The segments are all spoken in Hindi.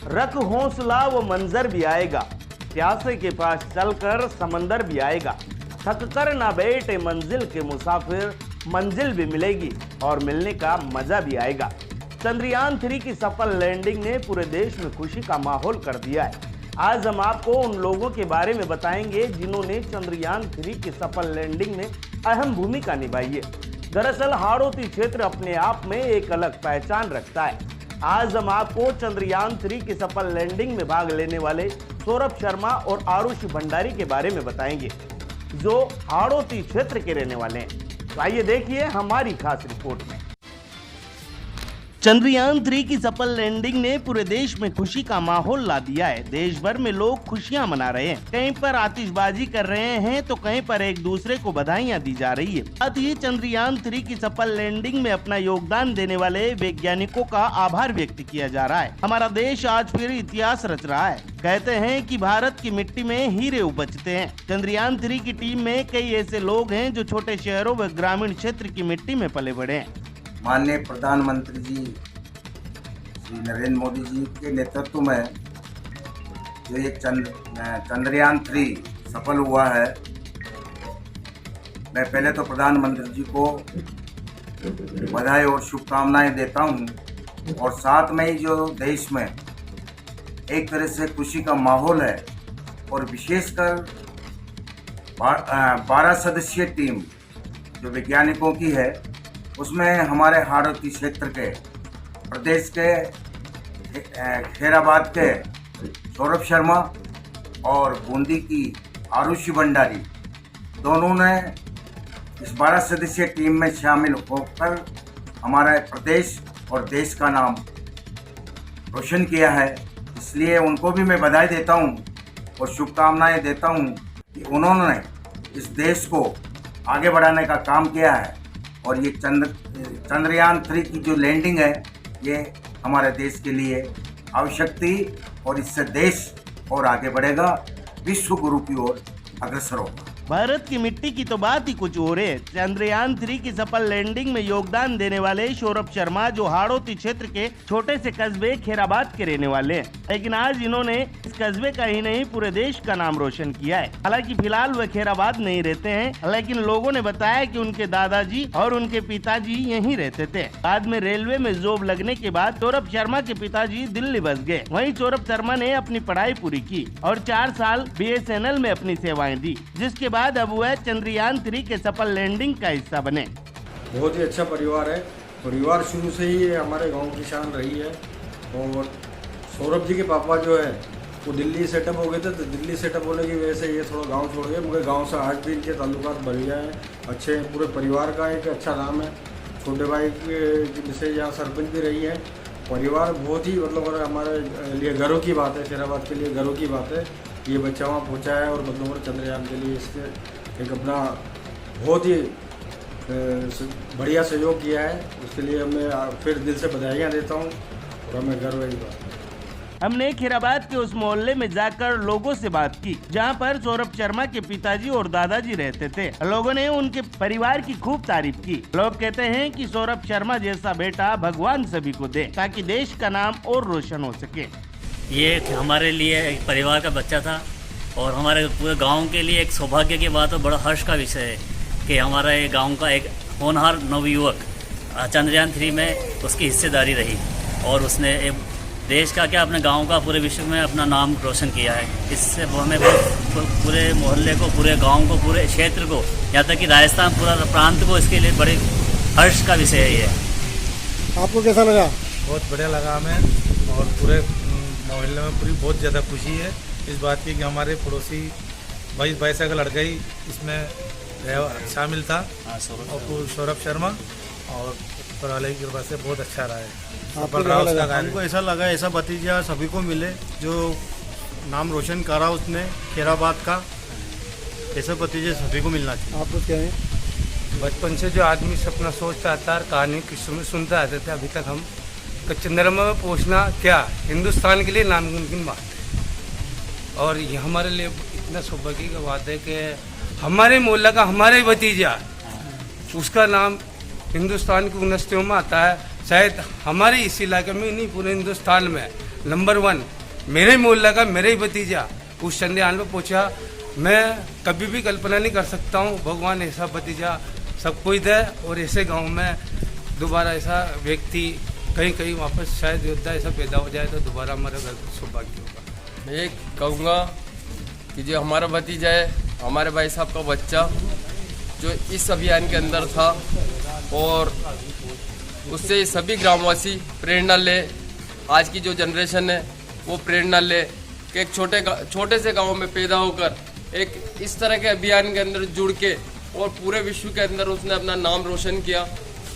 रख हौसला वो मंजर भी आएगा, प्यासे के पास चलकर समंदर भी आएगा। थक कर ना बैठे मंजिल के मुसाफिर, मंजिल भी मिलेगी और मिलने का मजा भी आएगा। चंद्रयान 3 की सफल लैंडिंग ने पूरे देश में खुशी का माहौल कर दिया है। आज हम आपको उन लोगों के बारे में बताएंगे जिन्होंने चंद्रयान 3 की सफल लैंडिंग में अहम भूमिका निभाई है। दरअसल हाड़ौती क्षेत्र अपने आप में एक अलग पहचान रखता है। आज हम आपको चंद्रयान 3 की सफल लैंडिंग में भाग लेने वाले सौरभ शर्मा और आरुषि भंडारी के बारे में बताएंगे, जो हाड़ौती क्षेत्र के रहने वाले हैं। तो आइए देखिए हमारी खास रिपोर्ट में। चंद्रयान 3 की सफल लैंडिंग ने पूरे देश में खुशी का माहौल ला दिया है। देश भर में लोग खुशियां मना रहे हैं, कहीं पर आतिशबाजी कर रहे हैं तो कहीं पर एक दूसरे को बधाइयां दी जा रही है। साथ ही चंद्रयान 3 की सफल लैंडिंग में अपना योगदान देने वाले वैज्ञानिकों का आभार व्यक्त किया जा रहा है। हमारा देश आज फिर इतिहास रच रहा है। कहते हैं कि भारत की मिट्टी में हीरे उपजते हैं। चंद्रयान 3 की टीम में कई ऐसे लोग हैं जो छोटे शहरों व ग्रामीण क्षेत्र की मिट्टी में पले बढ़े हैं। माननीय प्रधानमंत्री जी श्री नरेंद्र मोदी जी के नेतृत्व में जो ये चंद्रयान 3 सफल हुआ है, मैं पहले तो प्रधानमंत्री जी को बधाई और शुभकामनाएं देता हूं। और साथ में ही जो देश में एक तरह से खुशी का माहौल है और विशेषकर 12 सदस्यीय टीम जो वैज्ञानिकों की है, उसमें हमारे हाड़ौती क्षेत्र के प्रदेश के खैराबाद के सौरभ शर्मा और बूंदी की आरुषि भंडारी, दोनों ने इस 12 सदस्यीय टीम में शामिल होकर हमारे प्रदेश और देश का नाम रोशन किया है। इसलिए उनको भी मैं बधाई देता हूं और शुभकामनाएं देता हूं कि उन्होंने इस देश को आगे बढ़ाने का काम किया है। और ये चंद्रयान 3 की जो लैंडिंग है, ये हमारे देश के लिए आवश्यक थी और इससे देश और आगे बढ़ेगा, विश्व गुरु की ओर अग्रसर होगा। भारत की मिट्टी की तो बात ही कुछ और है। चंद्रयान 3 की सफल लैंडिंग में योगदान देने वाले सौरभ शर्मा, जो हाड़ौती क्षेत्र के छोटे से कस्बे खैराबाद के रहने वाले हैं, लेकिन आज इन्होंने इस कस्बे का ही नहीं पूरे देश का नाम रोशन किया है। हालांकि फिलहाल वे खैराबाद नहीं रहते हैं, लेकिन लोगों ने बताया कि उनके दादाजी और उनके पिताजी यहीं रहते थे। बाद में रेलवे में जॉब लगने के बाद सौरभ शर्मा के पिताजी दिल्ली बस गए। वहीं सौरभ शर्मा ने अपनी पढ़ाई पूरी की और 4 साल BSNL में अपनी सेवाएं दी, जिसके बाद अब वह चंद्रयान 3 के सफल लैंडिंग का हिस्सा बने। बहुत ही अच्छा परिवार है। परिवार शुरू से ही हमारे गांव की शान रही है। और सौरभ जी के पापा जो है वो दिल्ली सेटअप हो गए थे, तो दिल्ली सेटअप होने की वजह से ये थोड़ा गांव छोड़ गए, मगर गांव से आज भी इनके ताल्लुकात बढ़िया हैं, अच्छे। पूरे परिवार का एक अच्छा नाम है। छोटे भाई से यहाँ सरपंच भी रही है। परिवार बहुत ही मतलब हमारे लिए गर्व की बात है, खैराबाद के लिए गर्व की बात है। ये बच्चा वहाँ पहुँचा है और मतलब चंद्रयान के लिए इसके एक अपना बहुत ही बढ़िया सहयोग किया है। उसके लिए मैं फिर दिल से बधाइयाँ देता हूँ और हमें गर्व है इस बात। हमने खैराबाद के उस मोहल्ले में जाकर लोगों से बात की जहां पर सौरभ शर्मा के पिताजी और दादाजी रहते थे। लोगों ने उनके परिवार की खूब तारीफ की। लोग कहते हैं कि सौरभ शर्मा जैसा बेटा भगवान सभी को दे, ताकि देश का नाम और रोशन हो सके। ये हमारे लिए एक परिवार का बच्चा था और हमारे पूरे गांव के लिए एक सौभाग्य की बात और बड़ा हर्ष का विषय है कि हमारा ये गांव का एक होनहार नवयुवक चंद्रयान 3 में उसकी हिस्सेदारी रही और उसने देश का क्या अपने गांव का पूरे विश्व में अपना नाम रोशन किया है। इससे हमें पूरे मोहल्ले को, पूरे गांव को, पूरे क्षेत्र को, यहाँ तक कि राजस्थान पूरा प्रांत को इसके लिए बड़े हर्ष का विषय है ये। आपको कैसा लगा? बहुत बढ़िया लगा हमें और पूरे मोहल्ले में पूरी बहुत ज़्यादा खुशी है इस बात की कि हमारे पड़ोसी 22 का लड़का ही इसमें शामिल था और सौरभ शर्मा, और ऊपर वाले की कृपा से बहुत अच्छा रहा है। हमको ऐसा लगा ऐसा भतीजा सभी को मिले जो नाम रोशन करा उसने खैराबाद का, ऐसा भतीजे सभी को मिलना चाहिए। आपको क्या है? बचपन से जो आदमी सपना सोचता आता है, कहानी किस्सों में सुनते आते थे, अभी तक हम चंद्रमा में पहुँचना क्या हिंदुस्तान के लिए नामुमकिन बात है। और ये हमारे लिए इतना सौभाग्य की बात है कि हमारे मोहल्ला का हमारे भतीजा उसका नाम हिंदुस्तान की यूनिवर्सिटियों में आता है। शायद हमारे इस इलाके में नहीं, पूरे हिंदुस्तान में नंबर 1 मेरे ही मोहल्ला का मेरा ही भतीजा उस चंद्रयान पे पहुंचा। मैं कभी भी कल्पना नहीं कर सकता हूँ भगवान ऐसा भतीजा सबको ही दे और ऐसे गांव में दोबारा ऐसा व्यक्ति कहीं वापस शायद योद्धा ऐसा पैदा हो जाए तो दोबारा हमारा घर सौभाग्य होगा। मैं ये कहूँगा कि जो हमारा भतीजा है, हमारे भाई साहब का बच्चा जो इस अभियान के अंदर था और उससे सभी ग्रामवासी प्रेरणा ले, आज की जो जनरेशन है वो प्रेरणा ले कि एक छोटे से गांव में पैदा होकर एक इस तरह के अभियान के अंदर जुड़ के और पूरे विश्व के अंदर उसने अपना नाम रोशन किया,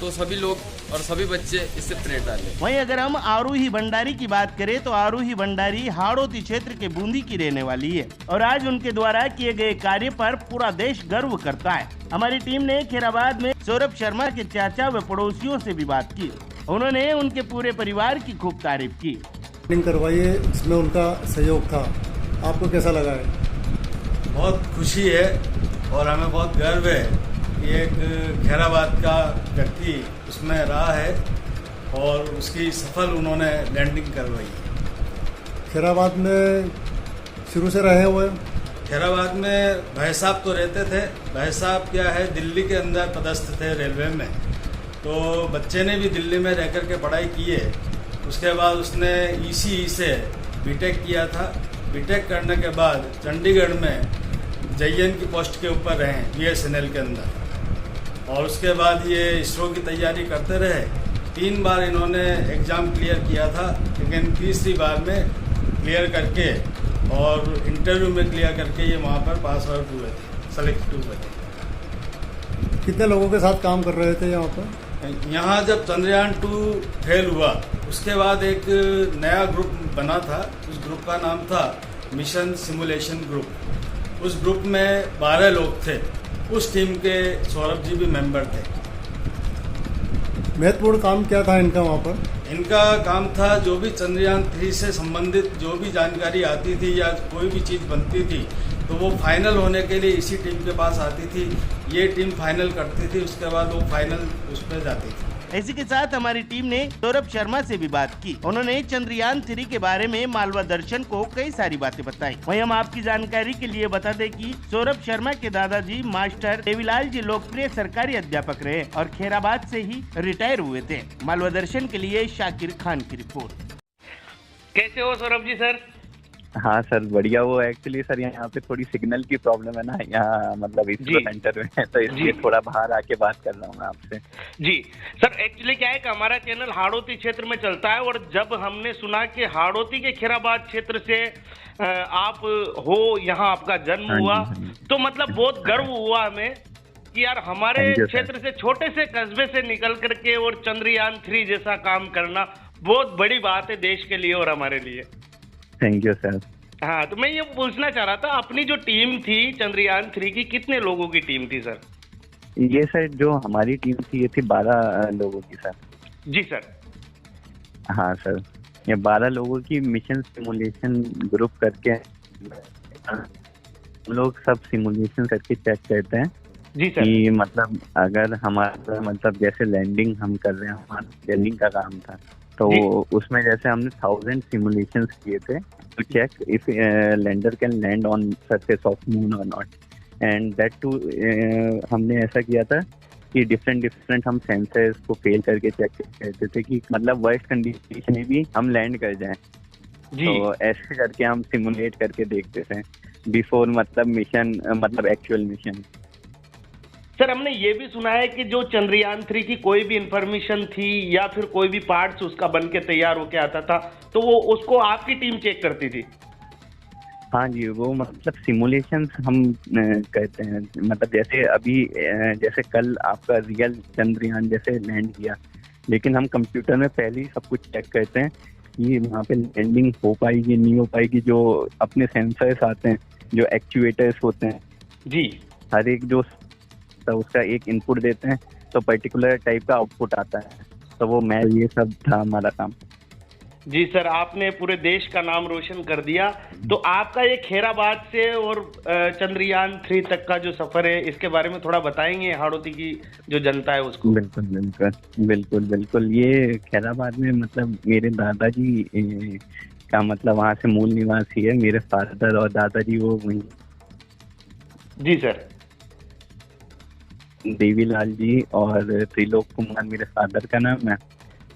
तो सभी लोग और सभी बच्चे इससे प्रेरणा लें। वहीं अगर हम आरूही भंडारी की बात करें तो आरूही भंडारी हाड़ौती क्षेत्र के बूंदी की रहने वाली है और आज उनके द्वारा किए गए कार्य पर पूरा देश गर्व करता है। हमारी टीम ने खैराबाद में सौरभ शर्मा के चाचा व पड़ोसियों से भी बात की। उन्होंने उनके पूरे परिवार की खूब तारीफ की। करवाइए, इसमें उनका सहयोग था, आपको कैसा लगा है? बहुत खुशी है और हमें बहुत गर्व है कि एक खैराबाद का व्यक्ति उसमें रहा है और उसकी सफल उन्होंने लैंडिंग करवाई। खैराबाद में शुरू से रहे हुए? खैराबाद में भाई साहब तो रहते थे। भाई साहब क्या है, दिल्ली के अंदर पदस्थ थे रेलवे में, तो बच्चे ने भी दिल्ली में रह कर के पढ़ाई की है। उसके बाद उसने ECE से बीटेक किया था। बीटेक करने के बाद चंडीगढ़ में JN की पोस्ट के ऊपर रहे BSNL के अंदर, और उसके बाद ये इसरो की तैयारी करते रहे। 3 बार इन्होंने एग्ज़ाम क्लियर किया था, लेकिन तीसरी बार में क्लियर करके और इंटरव्यू में क्लियर करके ये वहाँ पर पास आउट हुए थे, सेलेक्ट हुए थे। कितने लोगों के साथ काम कर रहे थे यहाँ पर? यहाँ जब चंद्रयान 2 फेल हुआ उसके बाद एक नया ग्रुप बना था। उस ग्रुप का नाम था मिशन सिमुलेशन ग्रुप। उस ग्रुप में 12 लोग थे। उस टीम के सौरभ जी भी मेंबर थे। महत्वपूर्ण काम क्या था इनका वहाँ पर? इनका काम था जो भी चंद्रयान 3 से संबंधित जो भी जानकारी आती थी या कोई भी चीज़ बनती थी तो वो फाइनल होने के लिए इसी टीम के पास आती थी। ये टीम फाइनल करती थी, उसके बाद वो फाइनल उस पर जाती थी। इसी के साथ हमारी टीम ने सौरभ शर्मा से भी बात की। उन्होंने चंद्रयान 3 के बारे में मालवा दर्शन को कई सारी बातें बताई। वहीं हम आपकी जानकारी के लिए बता दें कि सौरभ शर्मा के दादाजी मास्टर देवीलाल जी लोकप्रिय सरकारी अध्यापक रहे और खैराबाद से ही रिटायर हुए थे। मालवा दर्शन के लिए शाकिर खान की रिपोर्ट। कैसे हो सौरभ जी सर? हाँ सर, बढ़िया। वो एक्चुअली सर यहाँ पे थोड़ी सिग्नल की प्रॉब्लम है ना, यहाँ मतलब इसरो सेंटर में है, तो इसलिए थोड़ा बाहर आके बात कर रहा हूँ मैं आपसे। जी सर, एक्चुअली क्या है कि हमारा चैनल हाड़ौती क्षेत्र में चलता है और जब हमने सुना कि हाड़ौती के खैराबाद क्षेत्र से आप हो, यहाँ आपका जन्म हुआ, तो मतलब बहुत गर्व हुआ हमें कि यार हमारे क्षेत्र से, छोटे से कस्बे से निकल करके और चंद्रयान 3 जैसा काम करना बहुत बड़ी बात है देश के लिए और हमारे लिए। Thank you sir. हाँ, तो मैं ये पूछना चाह रहा था, अपनी जो टीम थी चंद्रयान 3 की, कितने लोगों की टीम थी सर? ये सर जो हमारी टीम थी ये थी 12 लोगों की सर। जी सर। हाँ सर, ये 12 लोगों की मिशन सिमुलेशन ग्रुप करके हम लोग सब सिमुलेशन करके चेक करते हैं। जी सर। कि मतलब अगर हमारा मतलब जैसे लैंडिंग हम कर रहे हैं, हमारा लैंडिंग का काम था, तो उसमें जैसे हमने 1000 सिमुलेशंस किए थे to check if lander can land on surface of moon और नॉट, एंड दैट टू हमने ऐसा किया था कि डिफरेंट हम सेंसर्स को फेल करके चेक करते थे कि मतलब वर्स्ट कंडीशन में भी हम लैंड कर जाएं। तो ऐसे करके हम सिमुलेट करके देखते थे बिफोर मतलब मिशन, मतलब एक्चुअल मिशन। सर, हमने ये भी सुना है कि जो चंद्रयान 3 की कोई भी इंफॉर्मेशन थी या फिर कोई भी पार्ट्स उसका बन के तैयार होके आता था तो वो उसको आपकी टीम चेक करती थी? हाँ जी, वो मतलब सिमुलेशंस हम कहते हैं। मतलब जैसे अभी जैसे कल आपका रियल चंद्रयान जैसे लैंड किया, लेकिन हम कंप्यूटर में पहले ही सब कुछ चेक करते हैं कि वहाँ पे लैंडिंग हो पाएगी नहीं हो पाएगी। जो अपने सेंसर्स आते हैं, जो एक्चुएटर्स होते हैं जी, हर एक जो उसका एक इनपुट देते हैं तो पर्टिकुलर टाइप का आउटपुट आता है, तो वो मैं ये सब था हमारा काम। जी सर, आपने पूरे देश का नाम रोशन कर दिया। तो आपका ये खैराबाद से और चंद्रयान 3 तक का जो सफर है, इसके बारे में थोड़ा बताएंगे हाड़ौती की जो जनता है उसको? बिल्कुल बिल्कुल बिल्कुल बिल्कुल। ये खैराबाद में मतलब मेरे दादाजी का मतलब वहाँ से मूल निवासी है। मेरे फादर और दादाजी वो वहीं जी सर। देवीलाल जी और त्रिलोक कुमार मेरे फादर का नाम है।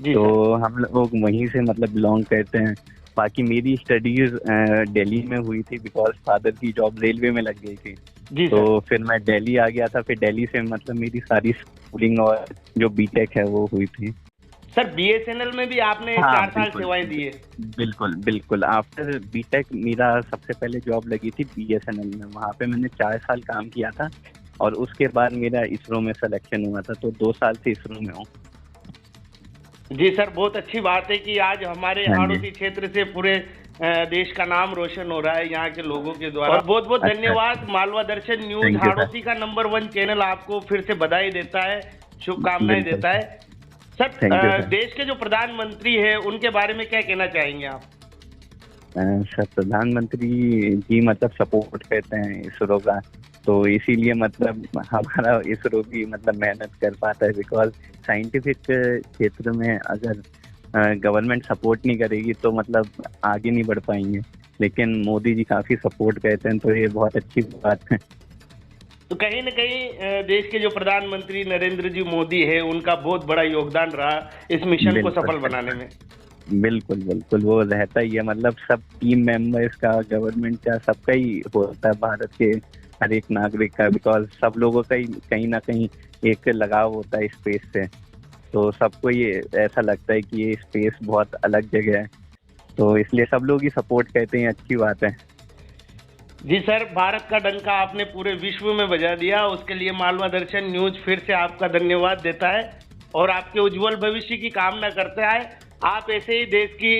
जी तो सर। हम लोग वहीं से मतलब बिलोंग करते हैं। बाकी मेरी स्टडीज दिल्ली में हुई थी बिकॉज फादर की जॉब रेलवे में लग गई थी। जी तो सर। फिर मैं दिल्ली आ गया था। फिर दिल्ली से मतलब मेरी सारी स्कूलिंग और जो बीटेक है वो हुई थी। सर BSNL में भी आपने हाँ, 4 साल बिल्कुल। सेवाएं दी है। बिल्कुल बिल्कुल। आफ्टर बीटेक मेरा सबसे पहले जॉब लगी थी BSNL में। वहाँ पे मैंने 4 साल काम किया था और उसके बाद मेरा इसरो में सिलेक्शन हुआ था। तो 2 साल से इसरो में हूँ। जी सर, बहुत अच्छी बात है कि आज हमारे हाँ जी। हाड़ौती क्षेत्र से पूरे देश का नाम रोशन हो रहा है यहाँ के लोगों के द्वारा। और बहुत बहुत अच्छा। धन्यवाद। मालवा दर्शन न्यूज Thank you, हाड़ौती का नंबर 1 चैनल आपको फिर से बधाई देता है, शुभकामनाएं बिल्कुल। देता है। Sir, Thank you, sir. देश के जो प्रधानमंत्री है उनके बारे में क्या कहना चाहेंगे आप? सर प्रधानमंत्री जी मतलब सपोर्ट करते हैं इसरो का। तो इसीलिए मतलब हमारा इसरो भी मतलब मेहनत कर पाता है बिकॉज साइंटिफिक क्षेत्र में अगर गवर्नमेंट सपोर्ट नहीं करेगी तो मतलब आगे नहीं बढ़ पाएंगे। लेकिन मोदी जी काफ़ी सपोर्ट करते हैं तो ये बहुत अच्छी बात है। तो कहीं न कहीं देश के जो प्रधानमंत्री नरेंद्र जी मोदी है उनका बहुत बड़ा योगदान रहा इस मिशन को बिल्कुल, सफल बनाने में। बिल्कुल बिल्कुल। वो रहता ही है मतलब सब टीम मेंबर्स का, गवर्नमेंट का, सबका ही होता है भारत के हर एक नागरिक का। बिकॉज सब लोगों का ही कहीं ना कहीं एक लगाव होता है स्पेस से। तो सबको ये ऐसा लगता है कि ये स्पेस बहुत अलग जगह है। तो इसलिए सब लोग ही सपोर्ट करते हैं। अच्छी बात है। जी सर, भारत का डंका आपने पूरे विश्व में बजा दिया, उसके लिए मालवा दर्शन न्यूज फिर से आपका धन्यवाद देता है और आपके उज्जवल भविष्य की कामना करता है। आप ऐसे ही देश की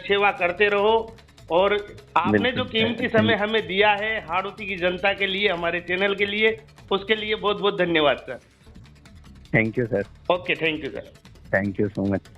सेवा करते रहो और आपने जो कीमती समय हमें दिया है हाड़ौती की जनता के लिए, हमारे चैनल के लिए, उसके लिए बहुत बहुत धन्यवाद sir. Thank you sir. Okay, thank you sir. Thank you so much.